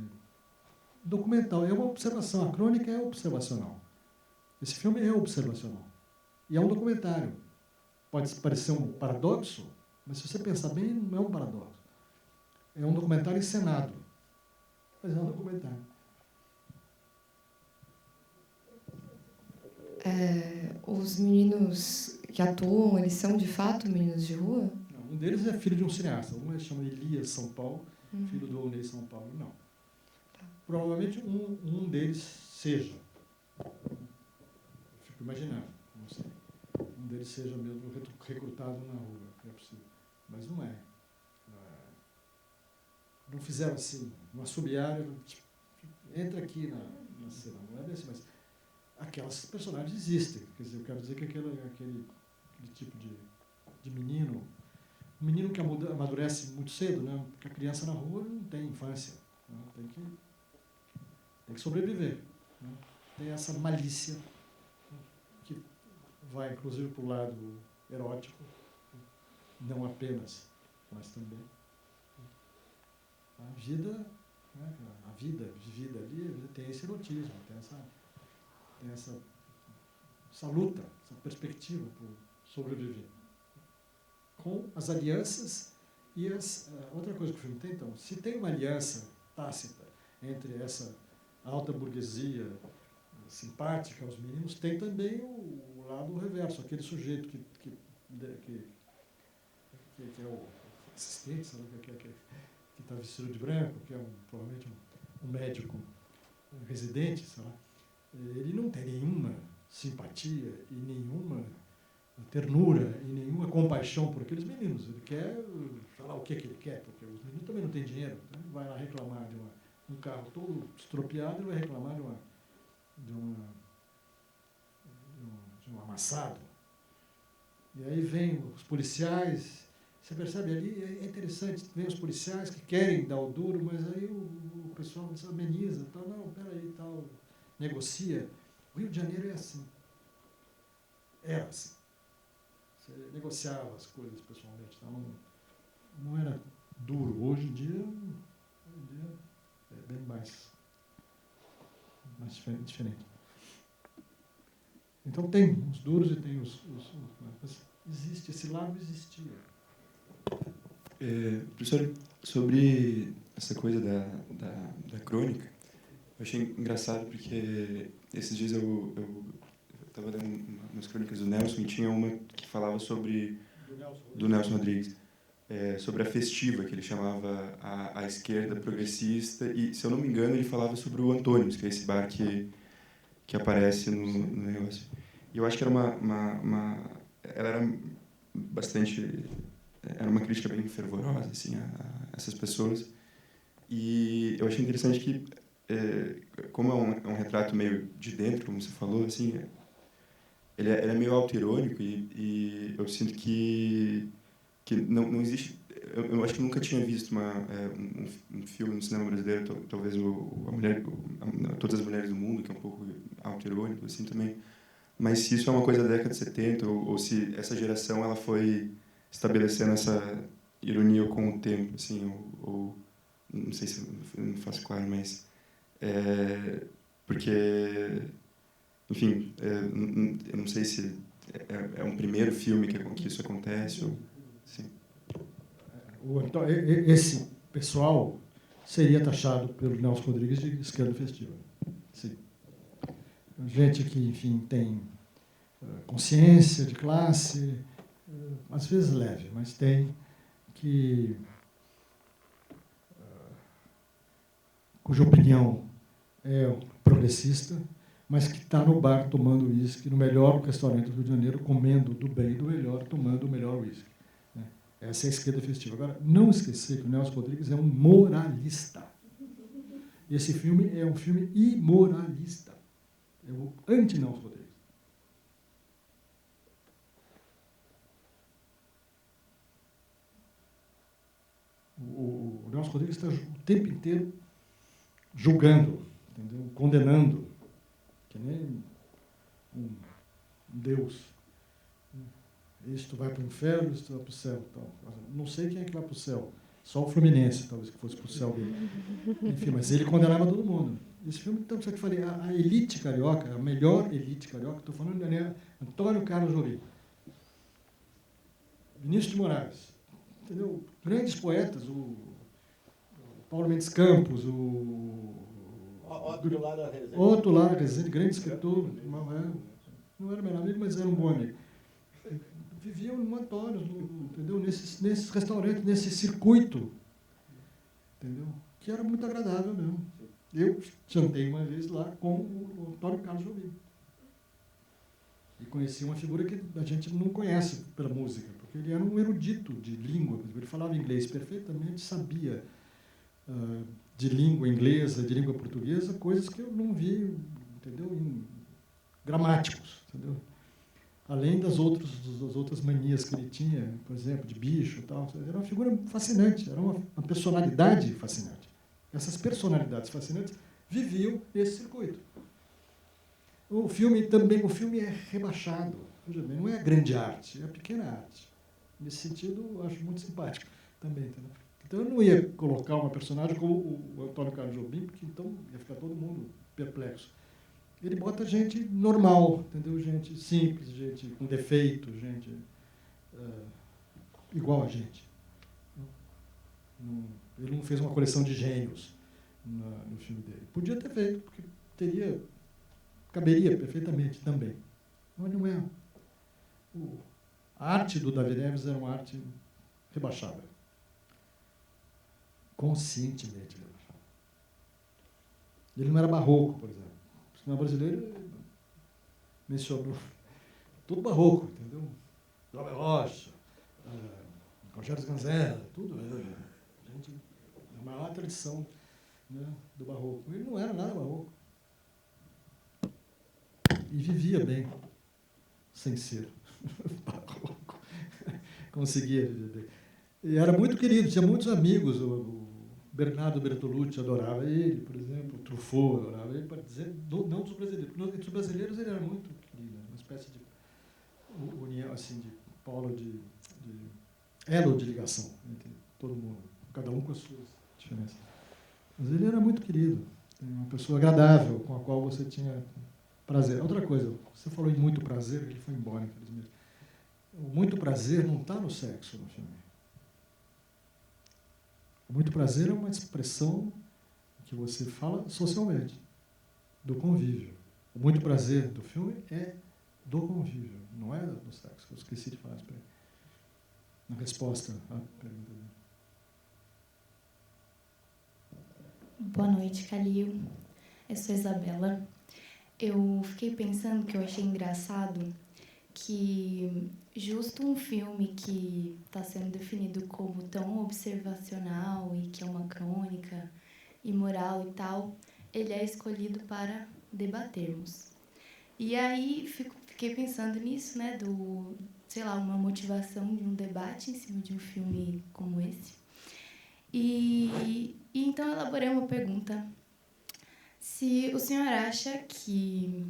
documental, é uma observação. A crônica é observacional. Esse filme é observacional. E é um documentário. Pode parecer um paradoxo, mas se você pensar bem, não é um paradoxo. É um documentário encenado. Mas é um documentário. Os meninos que atuam, eles são de fato meninos de rua? Não, um deles é filho de um cineasta. Um chama Elias São Paulo, filho do Olney São Paulo. Não. Provavelmente um deles seja. Eu fico imaginando, não sei. Um deles seja mesmo recrutado na rua, é possível. Mas não é. Não fizeram assim, não assobiaram, tipo, entra aqui na cena. Não é desse, mas aquelas personagens existem. Quer dizer, eu quero dizer que aquele tipo de menino, um menino que amadurece muito cedo, né? Porque a criança na rua não tem infância, né? Tem que sobreviver, né? Tem essa malícia, né? Que vai inclusive para o lado erótico, não apenas, mas também. A vida, né? A vida vivida ali tem esse erotismo, tem essa luta, essa perspectiva por sobreviver. Com as alianças e outra coisa que o filme tem, então, se tem uma aliança tácita entre essa alta burguesia simpática aos meninos, tem também o lado reverso, aquele sujeito que é o assistente, sabe, que está vestido de branco, que é provavelmente um médico residente, sei lá. Ele não tem nenhuma simpatia e nenhuma ternura e nenhuma compaixão por aqueles meninos. Ele quer falar o que ele quer, porque os meninos também não têm dinheiro. Então ele vai lá reclamar de um carro todo estropiado, ele vai reclamar de um amassado. E aí vem os policiais. Você percebe ali, é interessante, vem os policiais que querem dar o duro, mas aí o pessoal ameniza, tal, não, peraí, tal, negocia. O Rio de Janeiro é assim. Era assim. Você negociava as coisas pessoalmente, então não era duro. Hoje em dia é bem mais diferente. Então tem os duros e tem os mas existe, esse lado existia. Professor, sobre essa coisa da crônica, eu achei engraçado porque esses dias eu estava lendo umas crônicas do Nelson e tinha uma que falava sobre do Nelson Rodrigues, sobre a festiva, que ele chamava a esquerda progressista, e, se eu não me engano, ele falava sobre o Antônimos, que é esse bar que aparece no negócio. E eu acho que era ela era bastante... Era uma crítica bem fervorosa assim, a essas pessoas. E eu achei interessante que, como é um retrato meio de dentro, como você falou, assim, ele é meio auto-irônico e eu sinto que não existe... Eu acho que nunca tinha visto um filme no cinema brasileiro, talvez Todas as Mulheres do Mundo, que é um pouco auto-irônico assim, também. Mas se isso é uma coisa da década de 70, ou se essa geração ela foi estabelecendo essa ironia com o tempo, assim, ou não sei se eu não faço claro, mas porque, enfim, eu não sei se é um primeiro filme que isso acontece, ou, sim. Então, esse pessoal seria taxado pelo Nelson Rodrigues de esquerda festiva. Sim. Gente que, enfim, tem consciência de classe, às vezes leve, mas tem, cuja opinião é progressista, mas que está no bar tomando uísque, no melhor restaurante do Rio de Janeiro, comendo do bem e do melhor, tomando o melhor uísque. Essa é a esquerda festiva. Agora, não esquecer que o Nelson Rodrigues é um moralista. Esse filme é um filme imoralista. É o anti-Nelson Rodrigues. O Nelson Rodrigues está o tempo inteiro julgando, entendeu? Condenando, que nem um Deus. Isto vai para o inferno, isto vai para o céu. Então, não sei quem é que vai para o céu. Só o Fluminense, talvez, que fosse para o céu dele. Enfim, mas ele condenava todo mundo. Esse filme, então, só que eu falei, a elite carioca, a melhor elite carioca, estou falando de Antônio Carlos Jobim, Vinícius de Moraes, entendeu? Grandes poetas, o Paulo Mendes Campos, Otto Lara Rezende, grande escritor, não era meu amigo, mas era um bom amigo. Viviam no Antônio, entendeu? Nesses restaurantes, nesse circuito, entendeu? Que era muito agradável mesmo. Eu jantei uma vez lá com o Antônio Carlos Jobim. E conheci uma figura que a gente não conhece pela música, porque ele era um erudito de língua. Ele falava inglês perfeitamente, sabia de língua inglesa, de língua portuguesa, coisas que eu não vi, entendeu? Em gramáticos, entendeu? Além das outras manias que ele tinha, por exemplo, de bicho e tal. Era uma figura fascinante, era uma personalidade fascinante. Essas personalidades fascinantes viviam nesse circuito. O filme é rebaixado. Veja bem, não é a grande arte, é a pequena arte. Nesse sentido, eu acho muito simpático também. Entendeu? Então, eu não ia colocar uma personagem como o Antônio Carlos Jobim, porque então ia ficar todo mundo perplexo. Ele bota gente normal, entendeu? Gente simples, gente com defeito, gente igual a gente. Ele não fez uma coleção de gênios no filme dele. Podia ter feito, porque caberia perfeitamente também. Mas não é. A arte do David Neves era uma arte rebaixada. Conscientemente rebaixada. Ele não era barroco, por exemplo. O cinema brasileiro mencionou tudo barroco, entendeu? Glauber Rocha, Rogério Sganzella, tudo. Gente, a maior tradição, né, do barroco. Ele não era nada barroco. E vivia bem, sem ser barroco. Conseguia viver bem. E era muito querido, tinha muitos amigos. O Bernardo Bertolucci adorava ele, por exemplo. O Truffaut adorava ele, para dizer, não dos brasileiros. Entre os brasileiros ele era muito querido, uma espécie de união, assim, de polo de elo de ligação entre todo mundo, cada um com as suas diferenças. Mas ele era muito querido, uma pessoa agradável, com a qual você tinha prazer. Outra coisa, você falou em muito prazer, ele foi embora, infelizmente. O muito prazer não está no sexo no filme. O muito prazer é uma expressão que você fala socialmente, do convívio. O muito prazer do filme é do convívio, não é do sexo. Eu esqueci de falar isso para ele. Na resposta à pergunta dele. Boa noite, Calil. Eu sou Isabela. Eu fiquei pensando que eu achei engraçado que justo um filme que está sendo definido como tão observacional e que é uma crônica imoral e tal, ele é escolhido para debatermos. E aí fiquei pensando nisso, né, sei lá, uma motivação de um debate em cima de um filme como esse. E então eu elaborei uma pergunta. Se o senhor acha que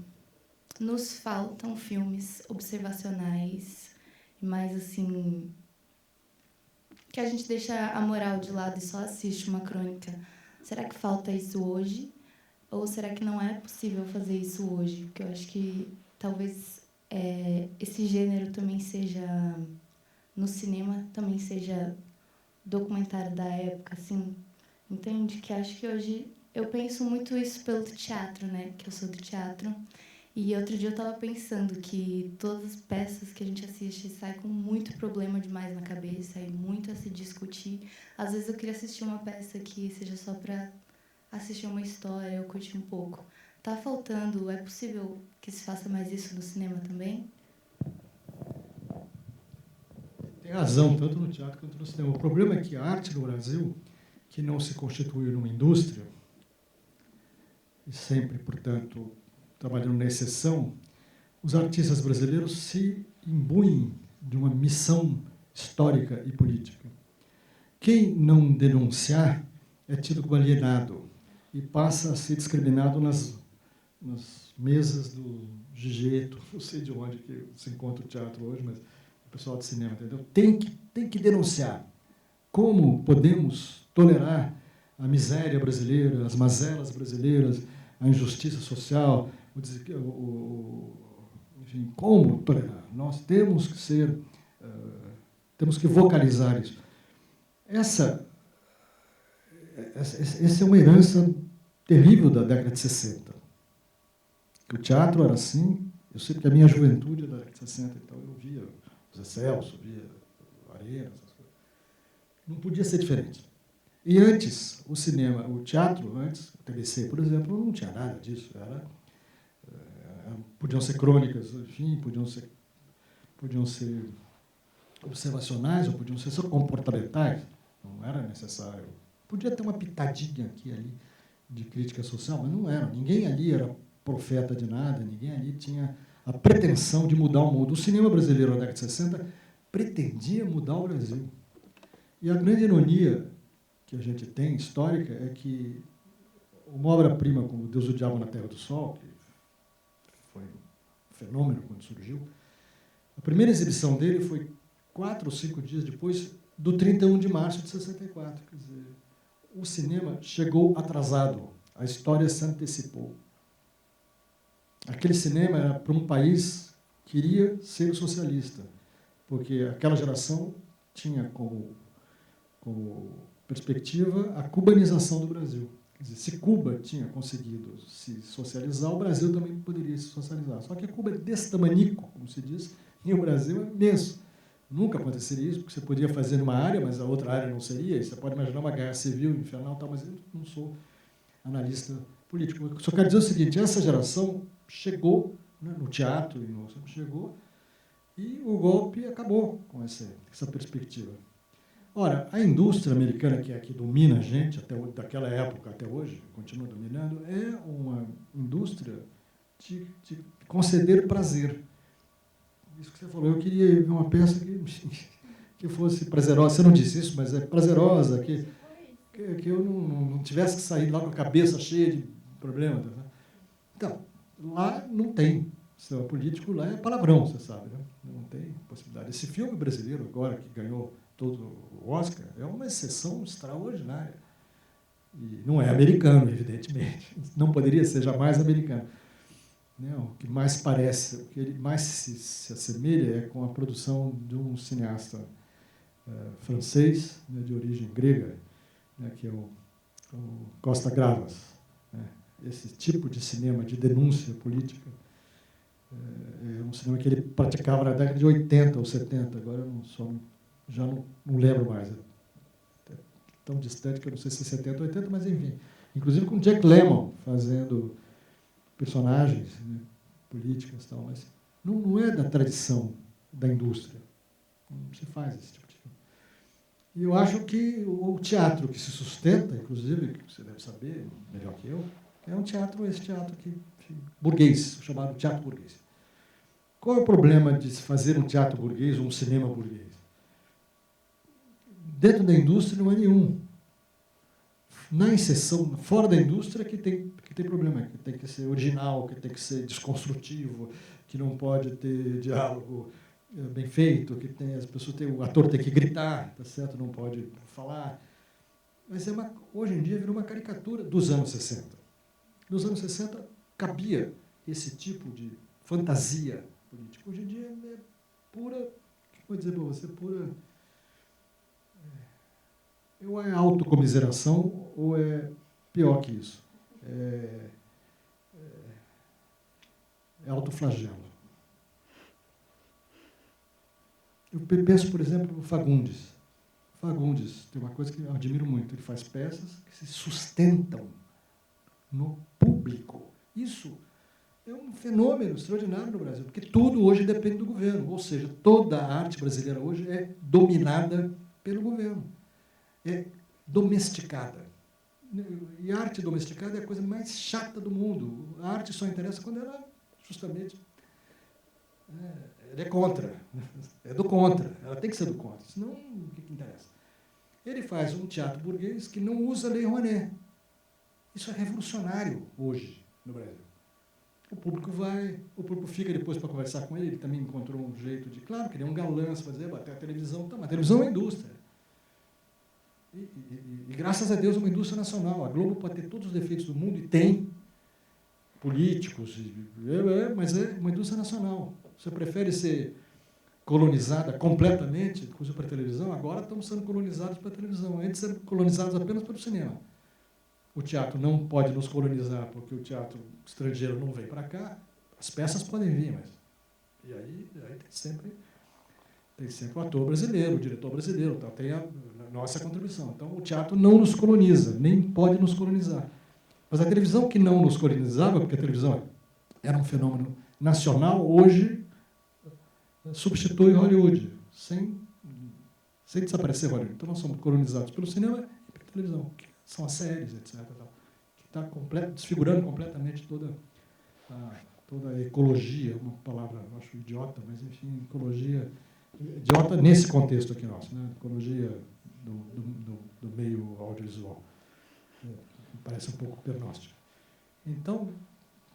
nos faltam filmes observacionais, mais assim, que a gente deixa a moral de lado e só assiste uma crônica, será que falta isso hoje? Ou será que não é possível fazer isso hoje? Porque eu acho que talvez esse gênero também seja, no cinema, também seja documentário da época, assim, entende? Que acho que hoje eu penso muito isso pelo teatro, né? Que eu sou do teatro. E outro dia eu estava pensando que todas as peças que a gente assiste saem com muito problema demais na cabeça e muito a se discutir. Às vezes eu queria assistir uma peça que seja só para assistir uma história ou curtir um pouco. Tá faltando, é possível que se faça mais isso no cinema também? Tem razão, tanto no teatro quanto no cinema. O problema é que a arte no Brasil, que não se constituiu numa indústria, e sempre, portanto, trabalhando na exceção, os artistas brasileiros se imbuem de uma missão histórica e política. Quem não denunciar é tido como alienado e passa a ser discriminado nas mesas do Gigeto, não sei de onde que se encontra o teatro hoje, mas o pessoal de cinema, entendeu? Tem que denunciar. Como podemos tolerar a miséria brasileira, as mazelas brasileiras, a injustiça social, enfim, como tolerar. Nós temos que vocalizar isso. Essa é uma herança terrível da década de 60. Que o teatro era assim. Eu sei que a minha juventude é da década de 60, então eu via Zé Celso, via Arenas, não podia ser diferente. E antes, o cinema, o teatro, antes, o TBC, por exemplo, não tinha nada disso. Podiam ser crônicas, enfim, podiam ser observacionais, ou podiam ser só comportamentais. Não era necessário. Podia ter uma pitadinha aqui e ali de crítica social, mas não era. Ninguém ali era profeta de nada, ninguém ali tinha a pretensão de mudar o mundo. O cinema brasileiro na década de 60 pretendia mudar o Brasil. E a grande ironia que a gente tem, histórica, é que uma obra-prima como Deus, o Diabo na Terra do Sol, que foi um fenômeno quando surgiu, a primeira exibição dele foi 4 ou 5 dias depois do 31 de março de 64. Quer dizer, o cinema chegou atrasado, a história se antecipou. Aquele cinema era para um país que queria ser socialista, porque aquela geração tinha como perspectiva a cubanização do Brasil. Quer dizer, se Cuba tinha conseguido se socializar, o Brasil também poderia se socializar. Só que Cuba é desse tamanico, como se diz, e o Brasil é imenso. Nunca aconteceria isso, porque você podia fazer numa área, mas a outra área não seria. E você pode imaginar uma guerra civil, infernal, tal, mas eu não sou analista político. Eu só quero dizer o seguinte, essa geração chegou, né, no teatro, chegou, e o golpe acabou com essa perspectiva. Ora, a indústria americana, que é a que domina a gente, daquela época até hoje, continua dominando, é uma indústria de conceder prazer. Isso que você falou, eu queria ver uma peça que fosse prazerosa. Você não disse isso, mas é prazerosa, que eu não tivesse que sair lá com a cabeça cheia de problemas. Né? Então, lá não tem. O sistema político lá é palavrão, você sabe. Né? Não tem possibilidade. Esse filme brasileiro, agora, que ganhou todo o Oscar, é uma exceção extraordinária. E não é americano, evidentemente. Não poderia ser jamais americano. Não, o que mais parece, o que ele mais se assemelha é com a produção de um cineasta francês, né, de origem grega, né, que é o Costa Gravas. Né. Esse tipo de cinema de denúncia política é um cinema que ele praticava na década de 80 ou 70, agora eu já não lembro mais. É tão distante que eu não sei se é 70 ou 80, mas enfim. Inclusive com Jack Lemmon fazendo personagens, né, políticas e tal, mas não é da tradição da indústria. Não se faz esse tipo de filme. E eu acho que o teatro que se sustenta, inclusive, que você deve saber melhor que eu, é esse teatro que, burguês, chamado teatro burguês. Qual é o problema de se fazer um teatro burguês ou um cinema burguês? Dentro da indústria não é nenhum. Na exceção, fora da indústria, que tem problema, que tem que ser original, que tem que ser desconstrutivo, que não pode ter diálogo bem feito, que as pessoas o ator tem que gritar, tá certo? Não pode falar. Mas hoje em dia virou uma caricatura dos anos 60. Nos anos 60 cabia esse tipo de fantasia política. Hoje em dia é pura, o que eu vou dizer para você, pura... Ou é autocomiseração, ou é pior que isso. É autoflagelo. Eu penso, por exemplo, no Fagundes. Fagundes tem uma coisa que eu admiro muito. Ele faz peças que se sustentam no público. Isso é um fenômeno extraordinário no Brasil, porque tudo hoje depende do governo. Ou seja, toda a arte brasileira hoje é dominada pelo governo. É domesticada. E a arte domesticada é a coisa mais chata do mundo. A arte só interessa quando ela, justamente, ela é contra. É do contra. Ela tem que ser do contra. Senão, o que interessa? Ele faz um teatro burguês que não usa Lei Rouanet. Isso é revolucionário hoje no Brasil. O público vai, o público fica depois para conversar com ele, ele também encontrou um jeito de... Claro que ele é um galã, fazer, bater a televisão, mas a televisão é indústria. E graças a Deus é uma indústria nacional. A Globo pode ter todos os defeitos do mundo, e tem, políticos, mas é uma indústria nacional. Você prefere ser colonizada completamente, inclusive para a televisão? Agora estamos sendo colonizados para a televisão. Antes eram colonizados apenas pelo cinema. O teatro não pode nos colonizar porque o teatro estrangeiro não vem para cá. As peças podem vir, mas... E aí tem sempre o ator brasileiro, o diretor brasileiro, então tem a nossa contribuição. Então, o teatro não nos coloniza, nem pode nos colonizar. Mas a televisão que não nos colonizava, porque a televisão era um fenômeno nacional, hoje substitui Hollywood, sem desaparecer Hollywood. Então, nós somos colonizados pelo cinema e pela televisão, que são as séries, etc. Que está desfigurando completamente toda a ecologia, uma palavra, eu acho idiota, mas, enfim, ecologia... Idiota nesse contexto aqui nosso, né? Ecologia do meio audiovisual. Parece um pouco pernóstico. Então,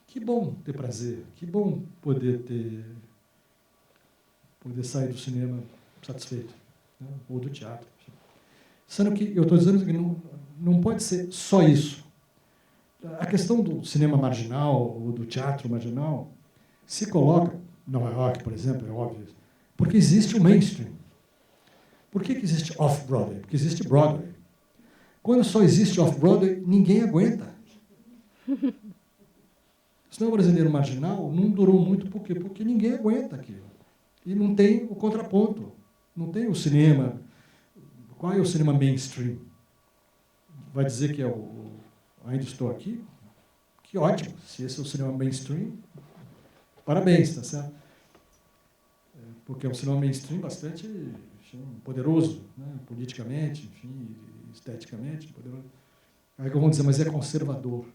que bom ter prazer, que bom poder sair do cinema satisfeito, né? Ou do teatro. Sendo que eu estou dizendo que não pode ser só isso. A questão do cinema marginal ou do teatro marginal se coloca, Nova York, por exemplo, é óbvio, porque existe o mainstream. Por que existe off-Broadway? Porque existe Broadway. Quando só existe off-Broadway, ninguém aguenta. O cinema brasileiro marginal não durou muito, por quê? Porque ninguém aguenta aquilo. E não tem o contraponto. Não tem o cinema. Qual é o cinema mainstream? Vai dizer que é ainda estou aqui? Que ótimo. Se esse é o cinema mainstream, parabéns, tá certo? Porque é um cinema mainstream bastante, enfim, poderoso, né? Politicamente, enfim, esteticamente poderoso. Aí que vão dizer, mas é conservador.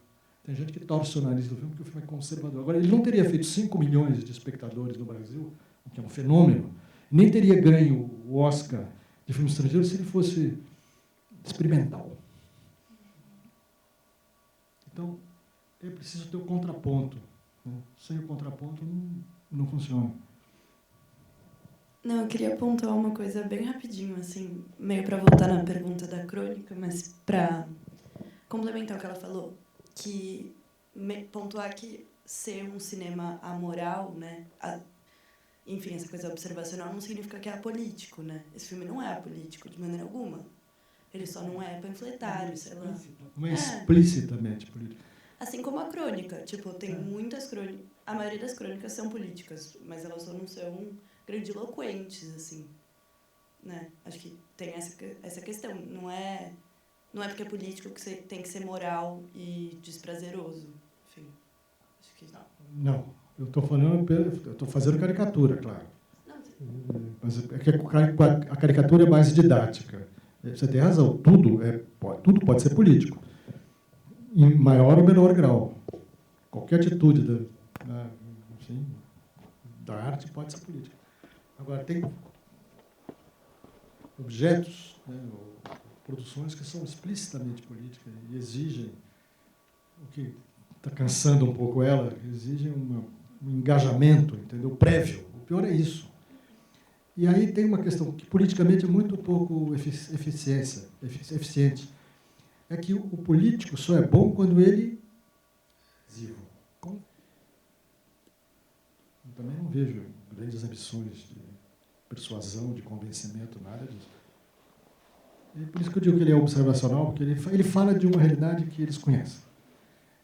Tem gente que torce o nariz do filme porque o filme é conservador. Agora, ele não teria feito 5 milhões de espectadores no Brasil, o que é um fenômeno, nem teria ganho o Oscar de filme estrangeiro se ele fosse experimental. Então, é preciso ter o contraponto, né? Sem o contraponto não funciona. Não, eu queria pontuar uma coisa bem rapidinho, assim, meio para voltar na pergunta da crônica, mas para complementar o que ela falou, que pontuar que ser um cinema amoral, né, enfim, essa coisa observacional não significa que é apolítico, né? Esse filme não é apolítico de maneira alguma. Ele só não é panfletário, sei lá. Não é explicitamente político. Assim como a crônica, tipo, tem muitas crônicas, a maioria das crônicas são políticas, mas elas só não são grandiloquentes, assim, né? Acho que tem essa questão. Não é porque é político que você tem que ser moral e desprazeroso. Enfim, acho que não. Eu estou fazendo caricatura, claro. Mas é que a caricatura é mais didática. Você tem razão. Tudo pode ser político, em maior ou menor grau. Qualquer atitude da arte pode ser política. Agora, tem objetos, né, ou produções que são explicitamente políticas e exigem, o que está cansando um pouco ela, exigem um engajamento, entendeu? Prévio. O pior é isso. E aí tem uma questão que politicamente é muito pouco eficiente. É que o político só é bom quando ele é decisivo. Eu também não vejo grandes ambições de persuasão, de convencimento, nada disso. E por isso que eu digo que ele é observacional, porque ele fala de uma realidade que eles conhecem.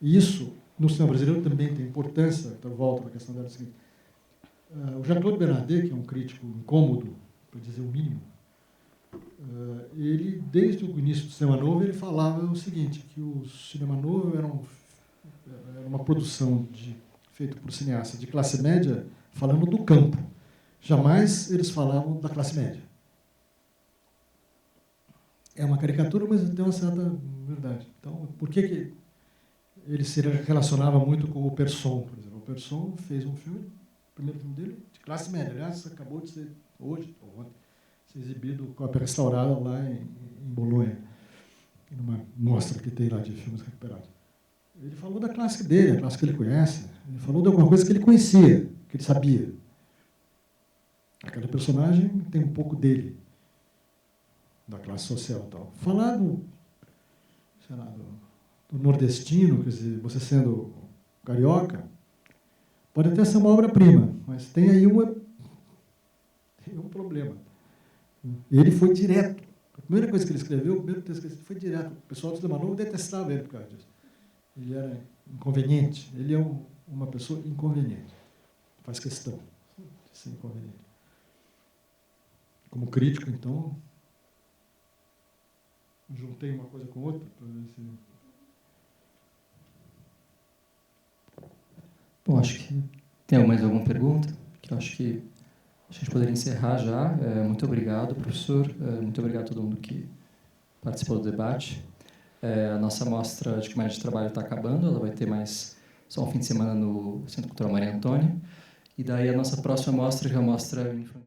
E isso, no cinema brasileiro, também tem importância. Então, volto para a questão dela seguinte. O Jean-Claude Bernardet, que é um crítico incômodo, para dizer o mínimo, ele, desde o início do Cinema Novo, ele falava o seguinte, que o Cinema Novo era uma produção feita por cineastas de classe média, falando do campo. Jamais eles falavam da classe média. É uma caricatura, mas tem uma certa verdade. Então, por que ele se relacionava muito com o Persson, por exemplo? O Persson fez um filme, o primeiro filme dele, de classe média. Aliás, acabou de ser, hoje, ou ontem, ser exibido, cópia restaurada lá em Bolonha, numa mostra que tem lá de filmes recuperados. Ele falou da classe dele, a classe que ele conhece. Ele falou de alguma coisa que ele conhecia, que ele sabia. Aquele personagem tem um pouco dele, da classe social e tal. Falar do nordestino, quer dizer, você sendo carioca, pode até ser uma obra-prima, mas tem aí um problema. Ele foi direto. A primeira coisa que ele escreveu, o primeiro texto que ele escreveu foi direto. O pessoal do Cinema Novo detestava ele por causa disso. Ele era inconveniente. Ele é uma pessoa inconveniente. Faz questão de ser inconveniente. Como crítico, então, juntei uma coisa com outra para ver se... Bom, acho que tem mais alguma pergunta? Que eu acho que a gente poderia encerrar já. Muito obrigado, professor. Muito obrigado a todo mundo que participou do debate. A nossa mostra de comédia de trabalho está acabando. Ela vai ter mais só um fim de semana no Centro Cultural Maria Antônia. E daí a nossa próxima mostra, que é a mostra